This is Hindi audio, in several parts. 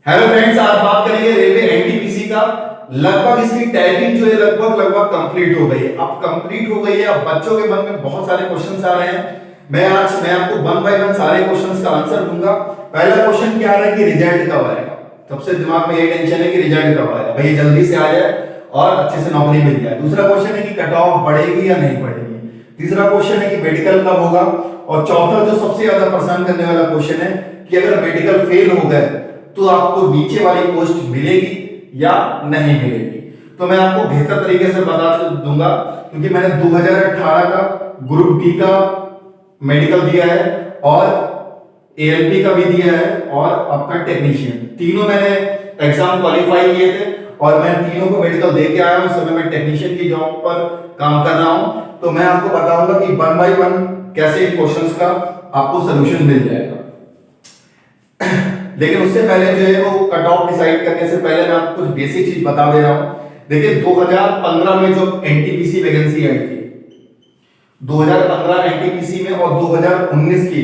हेलो फ्रेंड्स, आज बात करेंगे रेलवे एनटीपीसी का। लगभग इसकी टाइपिंग जो है लगभग कंप्लीट हो गई है। अब कंप्लीट हो गई है, अब बच्चों के मन में बहुत सारे क्वेश्चंस आ रहे हैं। मैं आपको वन बाय वन सारे क्वेश्चंस का आंसर दूंगा। पहला क्वेश्चन क्या आ रहा है कि रिजल्ट कब आएगा। सबसे दिमाग में ये टेंशन है कि रिजल्ट कब आएगा, भाई जल्दी से आ जाए और अच्छे से नौकरी मिल जाए। दूसरा क्वेश्चन है कि कट ऑफ बढ़ेगी या नहीं बढ़ेगी। तीसरा क्वेश्चन है कि मेडिकल कब होगा। और चौथा जो सबसे ज्यादा परेशान करने वाला क्वेश्चन है कि अगर मेडिकल फेल हो गए तो आपको नीचे वाली पोस्ट मिलेगी या नहीं मिलेगी। तो मैं आपको बेहतर तरीके से बता दूंगा क्योंकि मैंने 2018 का ग्रुप डी का मेडिकल दिया है और एएलपी का भी दिया है और आपका टेक्नीशियन, तीनों मैंने एग्जाम क्वालिफाई किए थे और मैं तीनों को मेडिकल दे के आया हूं। इस समय मैं टेक्नीशियन की जॉब पर काम कर रहा हूं, तो मैं आपको बताऊंगा कि वन बाय वन कैसे इन क्वेश्चंस का आपको सॉल्यूशन मिल जाएगा। लेकिन उससे पहले जो है वो कट ऑफ डिसाइड करने से पहले मैं आपको कुछ बेसिक चीज बता दे रहा हूं। देखिए 2015 में जो एनटीपीसी वैकेंसी आई थी, 2015 एनटीपीसी में और 2019 की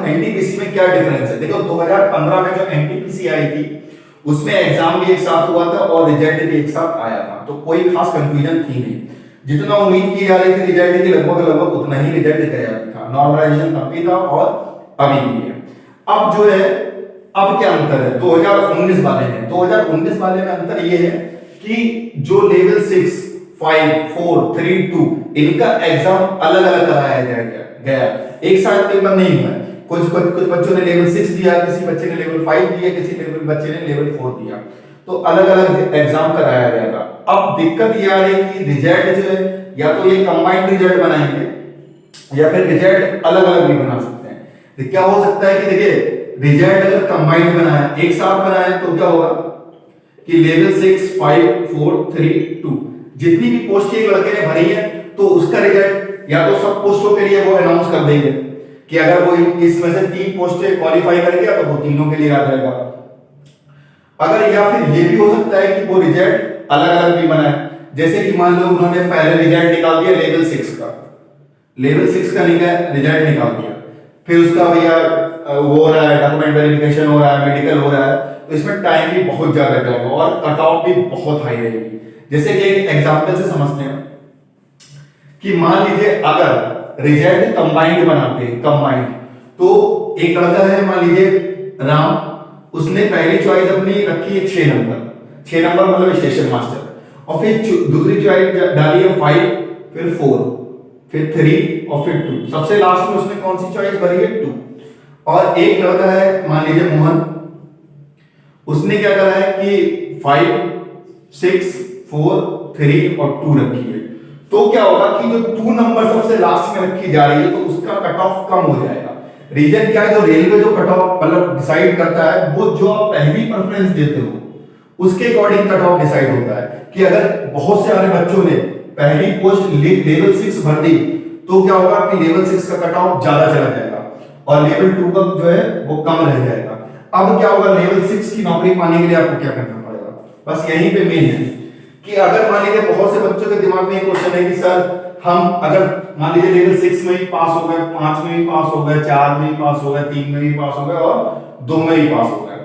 एनटीपीसी में क्या डिफरेंस है। देखो 2015 में जो एनटीपीसी आई थी उसमें एग्जाम भी एक साथ हुआ था और रिजल्ट भी एक साथ आया था, तो कोई खास कंफ्यूजन थी नहीं। जितना उम्मीद की जा रही थी रिजल्ट की लगभग उतना ही रिजल्ट तैयार था। नॉर्मलाइजेशन तब भी था और अभी भी है। अब जो है अब क्या अंतर है 2019 वाले में। 2019 वाले में अंतर ये है कि जो लेवल 6, 5, 4, 3, 2 इनका एग्जाम अलग अलग कराया गया, एक साथ पेपर नहीं हुआ। कुछ बच्चों ने लेवल 6 दिया, किसी बच्चे ने लेवल 5 दिया, किसी बच्चे ने लेवल 4 दिया, तो अलग अलग एग्जाम कराया गया था। अब दिक्कत ये आ रही है कि रिजल्ट जो है या तो ये कंबाइंड रिजल्ट बनाएंगे या फिर रिजल्ट अलग अलग भी बना सकते हैं। तो क्या हो सकता है कि देखिए रिजल्ट अगर कंबाइंड बनाया, एक साथ बनाया, तो क्या होगा कि लेवल 6, 5, 4, 3, 2 जितनी भी पोस्ट एक लड़के ने भरी है तो उसका रिजल्ट या तो सब पोस्टों के लिए वो अनाउंस कर देंगे कि अगर वो इसमें से 3 पोस्टें क्वालिफाई कर गया तो वो तीनों के लिए आ जाएगा। अगर या फिर ये भी हो सकता है कि वो रिजल्ट अलग अलग भी बनाए। जैसे कि मान लो उन्होंने पहले रिजल्ट निकाल दिया लेवल 6 का रिजल्ट निकाल दिया, फिर उसका भैया वो हो रहा है, डॉक्यूमेंट वेरिफिकेशन हो रहा है, मेडिकल हो रहा है, तो इसमें टाइम भी बहुत ज्यादा जाएगा और कट ऑफ भी बहुत हाई रहेगी। जैसे कि एक एग्जांपल से समझते हैं कि मान लीजिए अगर रिजल्ट कंबाइंड बनाते हैं तो एक लड़का है मान लीजिए राम, उसने पहली चॉइस अपनी रखी है 6 नंबर मतलब स्टेशन मास्टर, और फिर दूसरी चॉइस डाली है 5, फिर 4, फिर 3 और फिर 2। सबसे लास्ट में उसने कौन सी चॉइस भरी है 2। और एक लड़का है मान लीजिए मोहन, उसने क्या करा है कि 5, 6, 4, 3 और 2 रखी है। तो क्या होगा कि जो 2 नंबर सबसे लास्ट में रखी जा रही है तो उसका कट ऑफ कम हो जाएगा। रीजन क्या है, जो रेलवे जो कट ऑफ मतलब डिसाइड करता है वो जो आप पहली प्रेफरेंस देते हो उसके अकॉर्डिंग कट ऑफ डिसाइड होता है कि अगर बहुत से सारे बच्चों ने पहली पोस्ट लेवल 6 भर दी तो क्या होगा कि लेवल 6 का कट ऑफ ज्यादा चला जाएगा और लेवल 2 का जो है वो कम रह जाएगा। अब क्या होगा, लेवल 6 की नौकरी पाने के लिए आपको क्या करना पड़ेगा, बस यहीं पे मेन है कि अगर मान लीजिए बहुत से बच्चों के दिमाग में ये क्वेश्चन है कि सर हम अगर मान लीजिए लेवल 6 में ही पास हो गए, 5 में ही पास हो गए, 4 में ही पास हो गए, 3 में ही पास हो गए और 2 में ही पास हो गए,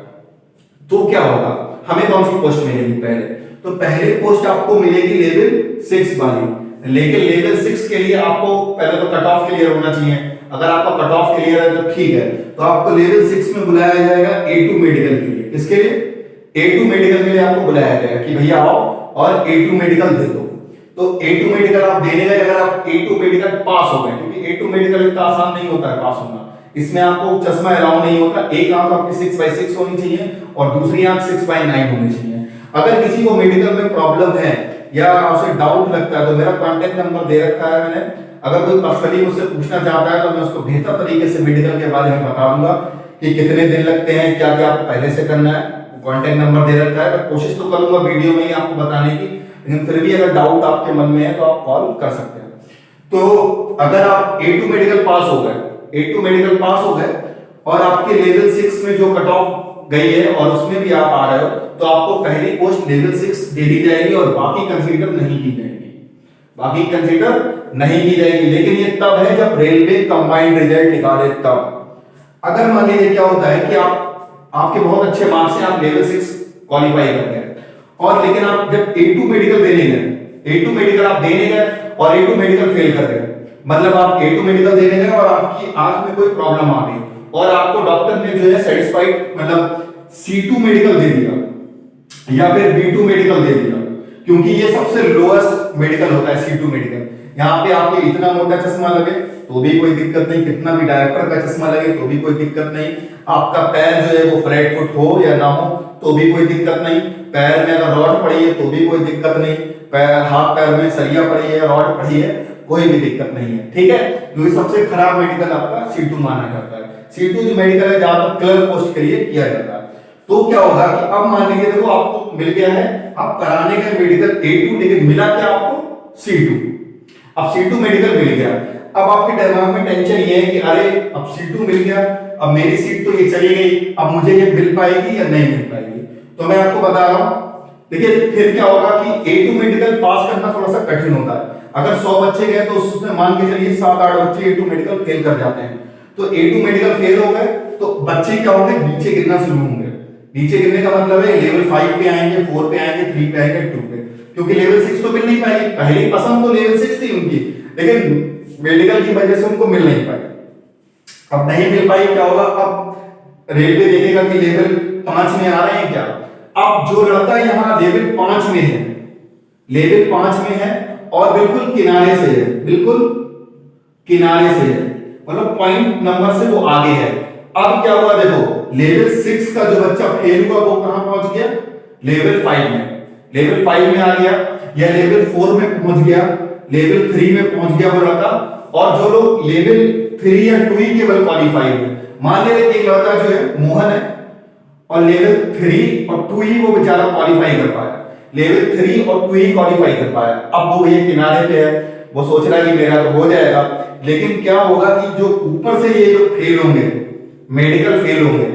तो क्या होगा, हमें कौन सी पोस्ट मिलेगी तो पहले पोस्ट आपको मिलेगी लेवल 6 वाली। लेकिन लेवल 6 के लिए आपको पहले तो कट ऑफ क्लियर होना चाहिए। अगर आपका कट ऑफ क्लियर है तो ठीक है, तो आपको लेवल 6 में बुलाया जाएगा A2 मेडिकल के लिए। किसके लिए? A2 मेडिकल के लिए आपको बुलाया जाएगा कि भैया आओ और A2 मेडिकल दे दो। तो A2 मेडिकल आप देने गए, अगर आप A2 मेडिकल पास हो गए, क्योंकि A2 मेडिकल इतना आसान नहीं होता है पास होना, इसमें आपको चश्मा अलाउ नहीं होता। एक आंख आपकी 6/6 होनी चाहिए और दूसरी आंख 6/9 होनी चाहिए। अगर किसी को मेडिकल में प्रॉब्लम है या उसे डाउट लगता है तो मेरा कांटेक्ट नंबर दे रखा है मैंने, अगर कोई पर्सनली मुझसे पूछना चाहता है तो मैं उसको बेहतर तरीके से मेडिकल के बारे में बता दूंगा कि कितने दिन लगते हैं, क्या क्या पहले से करना है। कांटेक्ट नंबर दे रखा है, मैं कोशिश तो करूंगा वीडियो में ही आपको बताने की, लेकिन फिर भी अगर डाउट आपके मन में है तो आप कॉल कर सकते हैं। तो अगर आप A2 मेडिकल पास हो गए और आपके लेवल 6 में जो कट ऑफ गई है और उसमें भी आप आ रहे हो तो आपको पहली पोस्ट लेवल 6 दे दी जाएगी और बाकी कंसीडर नहीं की जाएगी। लेकिन ये तब है जब रेलवे कंबाइंड रिजल्ट निकाले तब। अगर मान लीजिए क्या होता है कि आप आपके बहुत अच्छे मार्क्स हैं, आप लेवल 6 क्वालिफाई कर गए, और लेकिन आप जब A2 मेडिकल देने गए, A2 मेडिकल आप देने गए और A2 मेडिकल फेल कर गए, मतलब आप A2 मेडिकल देने गए और आपकी आंख में कोई प्रॉब्लम आ गई और आपको डॉक्टर ने जो है सेटिस्फाइड मतलब C2 मेडिकल दे दिया या फिर B2 मेडिकल दे दिया, क्योंकि ये सबसे लोएस्ट मेडिकल होता है C2 मेडिकल। यहाँ पे आपके इतना मोटा चश्मा लगे तो भी कोई दिक्कत नहीं, कितना भी डायरेक्टर का चश्मा लगे तो भी कोई दिक्कत नहीं, आपका पैर जो है वो फ्लैट फुट हो या ना हो तो भी कोई दिक्कत नहीं, पैर में अगर रॉड पड़ी है तो भी कोई दिक्कत नहीं, पैर हाथ पैर में सरिया पड़ी है, रॉड पड़ी है, कोई भी दिक्कत नहीं है, ठीक है। क्योंकि सबसे खराब मेडिकल आपका C2 माना जाता है। C2 जो मेडिकल है जहां पर क्लर्क पोस्ट के लिए किया जाता है। तो क्या होगा कि अब मान लीजिए देखो आपको मिल गया है, आप कराने का मेडिकल A2, लेकिन मिला क्या आपको C2। अब C2 मेडिकल मिल गया, अब आपके दिमाग में टेंशन ये है कि अरे अब C2 मिल गया, अब मेरी सीट तो ये चली गई, अब मुझे ये मिल पाएगी या नहीं मिल पाएगी। तो मैं आपको बता रहा हूं, देखिए फिर क्या होगा कि A2 मेडिकल पास करना थोड़ा सा कठिन होता है। अगर 100 बच्चे गए तो उसमें मान के चलिए 7-8 बच्चे A2 मेडिकल फेल कर जाते हैं, तो A2 मेडिकल फेल हो गए तो बच्चे क्या होंगे, नीचे गिरना शुरू होंगे। नीचे गिरने का मतलब है लेवल 5 पे आएंगे, 4 पे आएंगे, 3 पे आएंगे, 2 पे, क्योंकि लेवल 6 तो मिल नहीं पाएगी। पहली पसंद तो लेवल 6 थी उनकी, लेकिन मेडिकल की वजह से उनको मिल नहीं पाई। अब नहीं मिल पाई क्या होगा, अब रेलवे देखेगा कि लेवल 5 में आ रहे हैं क्या। अब जो लड़का यहाँ लेवल 5 में है, लेवल 5 में है और बिल्कुल किनारे से है, बिल्कुल किनारे से है, मतलब पॉइंट नंबर से वो आगे है। अब क्या हुआ देखो, लेवल 6 का जो बच्चा फेल हुआ वो कहां पहुंच गया, लेवल 5 में, लेवल 5 में आ गया, या लेवल 4 में पहुंच गया, लेवल 3 में पहुंच गया वो लड़का। और जो लोग लेवल 3 या 2 ही केवल क्वालिफाई हुए, मान ले एक लड़का जो है मोहन है और लेवल 3 और 2 ही वो बेचारा क्वालिफाई कर पाया, लेवल 3 और 2 ही क्वालिफाई कर पाया। अब वो ये किनारे पे है, वो सोच रहा है कि मेरा तो हो जाएगा, लेकिन क्या होगा कि जो ऊपर से ये जो फेल होंगे, मेडिकल फेल होंगे,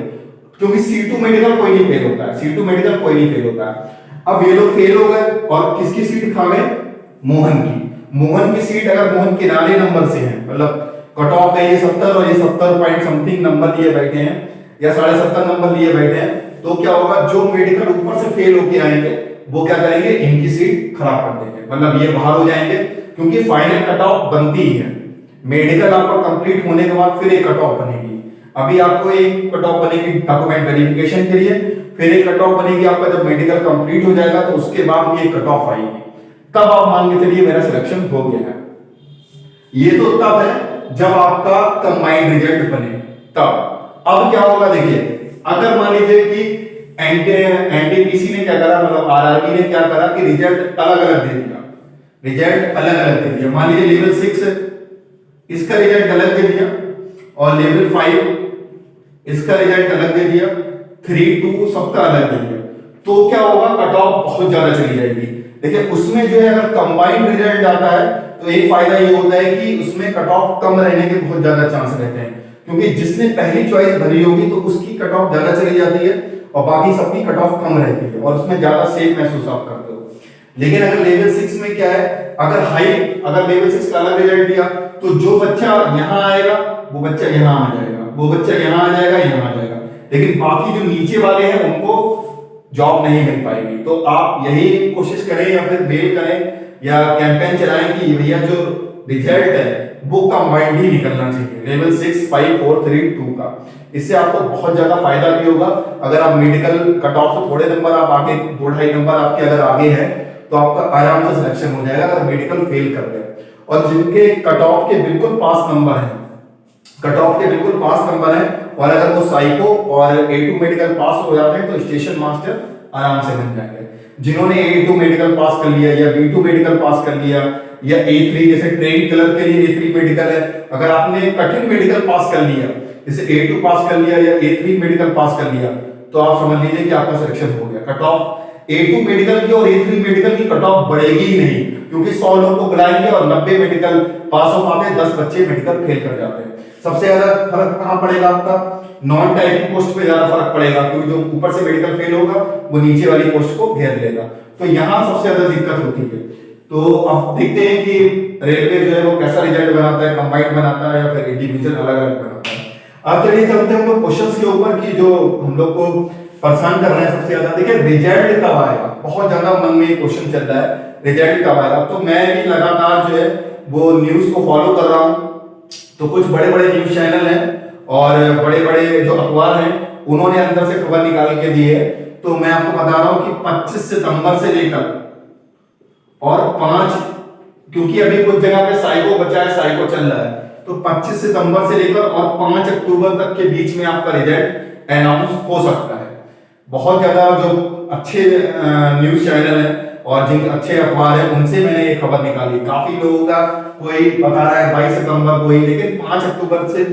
क्योंकि C2 मेडिकल कोई नहीं फेल होता है, C2 मेडिकल कोई नहीं फेल होता है। अब ये लोग फेल हो गए और किसकी सीट खा गए, मोहन की। मोहन की सीट, अगर मोहन किनारे नंबर से है, मतलब कट ऑफ का ये 70 और ये 70 पॉइंट समथिंग नंबर लिए बैठे हैं या 70.5 नंबर लिए बैठे हैं, तो क्या होगा, जो मेडिकल ऊपर से फेल होके आएंगे वो क्या करेंगे, इनकी सीट खराब कर देंगे, मतलब ये बाहर हो जाएंगे, क्योंकि फाइनल कट ऑफ बनती ही है। मेडिकल आपका कंप्लीट होने के बाद फिर एक कट ऑफ बनेगी। अभी आपको एक कट ऑफ बनेगी डॉक्यूमेंट वेरिफिकेशन के लिए, फिर एक कट ऑफ बनेगी आपका जब मेडिकल कंप्लीट हो जाएगा, तो उसके बाद ये कट ऑफ आएगी, तब आप मान के चलिए मेरा सिलेक्शन हो गया है। ये तो तब है जब आपका कंबाइंड रिजल्ट बने, तब। अब क्या होगा देखिए, अगर मान लीजिए कि एनटीपीसी ने क्या करा, मतलब आरआरबी ने क्या करा कि रिजल्ट अलग अलग दे दिया, रिजल्ट अलग अलग दे दिया। मान लीजिए लेवल 6 इसका रिजल्ट अलग दे दिया और लेवल 5 इसका रिजल्ट अलग दे दिया, 3, 2 सबका अलग दे दिया, तो क्या होगा, कट ऑफ बहुत ज्यादा चली जाएगी। देखिए उसमें जो है अगर कंबाइंड रिजल्ट आता है तो एक फायदा ये होता है कि उसमें कट ऑफ कम रहने के बहुत ज्यादा चांस रहते हैं, क्योंकि जिसने पहली चॉइस भरी होगी तो उसकी कट ऑफ ज्यादा चली जाती है और बाकी सबकी कट ऑफ कम रहती है और उसमें ज्यादा सेफ महसूस आप करते हो। लेकिन अगर लेवल 6 में क्या है, अगर लेवल 6 का अलग रिजल्ट दिया तो जो बच्चा यहाँ आएगा वो बच्चा यहाँ आ जाएगा, वो बच्चा यहाँ आ जाएगा, यहाँ आ जाएगा, लेकिन बाकी जो नीचे वाले हैं उनको जॉब नहीं मिल पाएगी। तो आप यही कोशिश करें या फिर मेल करें या कैंपेन चलाएं कि भैया जो रिजल्ट है वो कंबाइंड ही निकलना चाहिए, लेवल 6, 5, 4, 3, 2 का। इससे आपको बहुत ज्यादा फायदा भी होगा। अगर आप मेडिकल कट ऑफ से थोड़े नंबर आप आगे, 2-2.5 नंबर आपके अगर आगे हैं तो आपका आराम से सिलेक्शन हो जाएगा अगर मेडिकल फेल कर गए। और जिनके कट ऑफ के बिल्कुल पास नंबर है, कट ऑफ के बिल्कुल पास नंबर है और अगर वो साइको और A2 मेडिकल पास हो जाते हैं तो स्टेशन मास्टर आराम से बन जाएंगे। जिन्होंने A2 मेडिकल पास कर लिया या B2 मेडिकल पास कर लिया या A3, जैसे ट्रेन क्लर्क के लिए A3 मेडिकल है, अगर आपने कठिन मेडिकल पास कर लिया, जैसे A2 पास कर लिया या A3 मेडिकल पास कर लिया, तो आप समझ लीजिए कि आपका सिलेक्शन हो गया। कट ऑफ A2 मेडिकल की और A3 मेडिकल की कट ऑफ बढ़ेगी ही नहीं, क्योंकि 100 लोग को बुलाएंगे और 90 मेडिकल पास हो पाते हैं, 10 बच्चे मेडिकल फेल कर जाते हैं। सबसे ज्यादा फर्क कहां पड़ेगा, आपका नॉन टाइपिंग पोस्ट पे ज्यादा फर्क पड़ेगा, क्योंकि जो ऊपर से मेडिकल फेल होगा वो नीचे वाली पोस्ट को घेर लेगा, तो यहां सबसे ज्यादा दिक्कत होती है। तो अब देखते हैं कि रेलवे जो है वो कैसा रिजल्ट बनाता है, कंबाइंड बनाता है या फिर इंडिविजुअल अलग अलग बनाता है। अब चलिए चलते हैं हम लोग क्वेश्चंस के ऊपर कि जो हम लोग को परेशान कर रहे हैं सबसे ज्यादा। देखिए रिजल्ट कब आएगा, बहुत ज्यादा मन में क्वेश्चन चल रहा है, रिजल्ट कब आएगा। तो मैं भी लगातार जो है वो न्यूज को फॉलो कर रहा हूँ। तो कुछ बड़े बड़े न्यूज चैनल हैं और बड़े बड़े जो अखबार हैं उन्होंने अंदर से खबर निकाल के दी है। तो मैं आपको बता रहा हूं कि 25 सितंबर से लेकर और 5, क्योंकि अभी कुछ जगह पे साइको बचा है, साइको चल रहा है, तो 25 सितंबर से लेकर और 5 अक्टूबर तक के बीच में आपका रिजल्ट अनाउंस हो सकता है। बहुत ज्यादा जो अच्छे न्यूज चैनल हैं और जिन अच्छे अखबार हैं उनसे मैंने ये खबर निकाली। काफी लोगों का कोई बता रहा है 22 सितंबर को ही, लेकिन 5 अक्टूबर से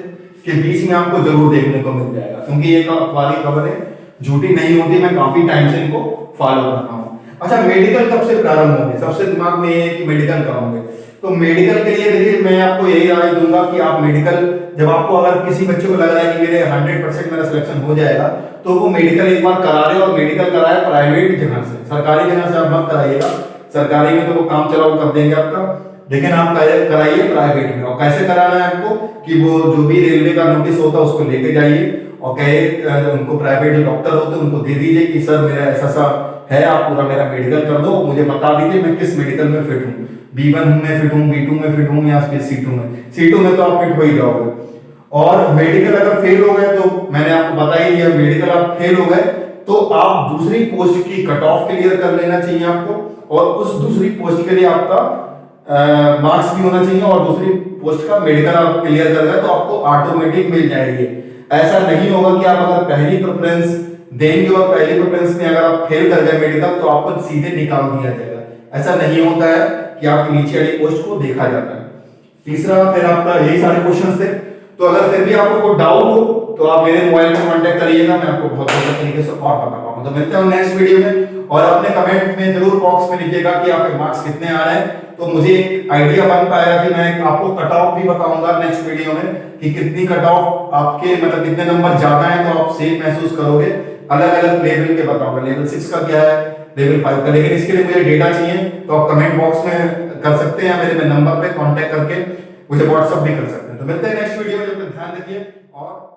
के बीच में आपको जरूर देखने को मिल जाएगा, क्योंकि ये अखबारी खबर है, झूठी नहीं होती। मैं काफी टाइम से इनको फॉलो कर रहा हूँ। अच्छा, मेडिकल कब से प्रारंभ होंगे, सबसे दिमाग में ये है कि मेडिकल कब होंगे। तो मेडिकल के लिए देखिए मैं आपको यही राय दूंगा कि आप मेडिकल, जब आपको अगर किसी बच्चे को लग रहा है कि मेरे 100% मेरा सिलेक्शन हो जाएगा, तो वो मेडिकल एक बार करा ले, और मेडिकल कराए प्राइवेट जगह से, सरकारी जगह से आप मत कराइएगा। सरकारी में तो वो काम चलाओ कर देंगे आपका, लेकिन आप कराइए प्राइवेट में। और कैसे कराना है आपको कि वो जो भी रेलवे का नोटिस होता है उसको लेके जाइए और कहे उनको, प्राइवेट डॉक्टर होते हैं उनको दे दीजिए कि सर मेरा ऐसा सा है, आप पूरा मेरा मेडिकल कर दो, मुझे बता दीजिए मैं किस मेडिकल में फिट हूँ, B1 में फिट हूँ, B2 में फिट हूँ या फिर C2 में। C2 में तो आप फिट हो ही जाओगे। और मेडिकल अगर फेल हो गए, तो मैंने आपको बता ही दिया, मेडिकल आप फेल हो गए तो आप दूसरी पोस्ट की कट ऑफ क्लियर कर लेना चाहिए आपको, और उस दूसरी पोस्ट के लिए आपका मार्क्स भी होना चाहिए, और दूसरी पोस्ट का मेडिकल आप क्लियर कर गए तो आपको ऑटोमेटिक मिल जाएगी। ऐसा नहीं होगा कि आप अगर पहली प्रेफरेंस देंगे और पहली प्रेफरेंस में अगर आप फेल कर गए मेडिकल तो आपको सीधे निकाल दिया जाएगा। ऐसा नहीं होता है कि आपकी नीचे वाली पोस्ट को देखा जाता है। तीसरा फिर आपका यही सारे क्वेश्चंस थे। तो अगर फिर भी आपको कोई डाउट हो तो आप मेरे मोबाइल पे कांटेक्ट करिएगा, मैं आपको बहुत बेहतर तरीके से और बता पाऊंगा। तो मिलते हैं नेक्स्ट वीडियो में, और अपने कमेंट में जरूर बॉक्स में लिखिएगा कि आपके मार्क्स कितने आ रहे हैं, तो मुझे एक आइडिया बन पाएगा कि मैं आपको कट ऑफ भी बताऊंगा नेक्स्ट वीडियो में कि कितनी कट ऑफ आपके, मतलब कितने नंबर ज्यादा हैं तो आप सेफ महसूस करोगे। अलग अलग लेवल के बताऊंगा, लेवल 6 का क्या है, लेवल 5 का। लेकिन इसके लिए मुझे डेटा चाहिए, तो आप कमेंट बॉक्स में कर सकते हैं, मेरे नंबर पे कांटेक्ट करके मुझे व्हाट्सएप भी कर सकते हैं। तो मिलते हैं नेक्स्ट वीडियो में, जब तक ध्यान रखिए और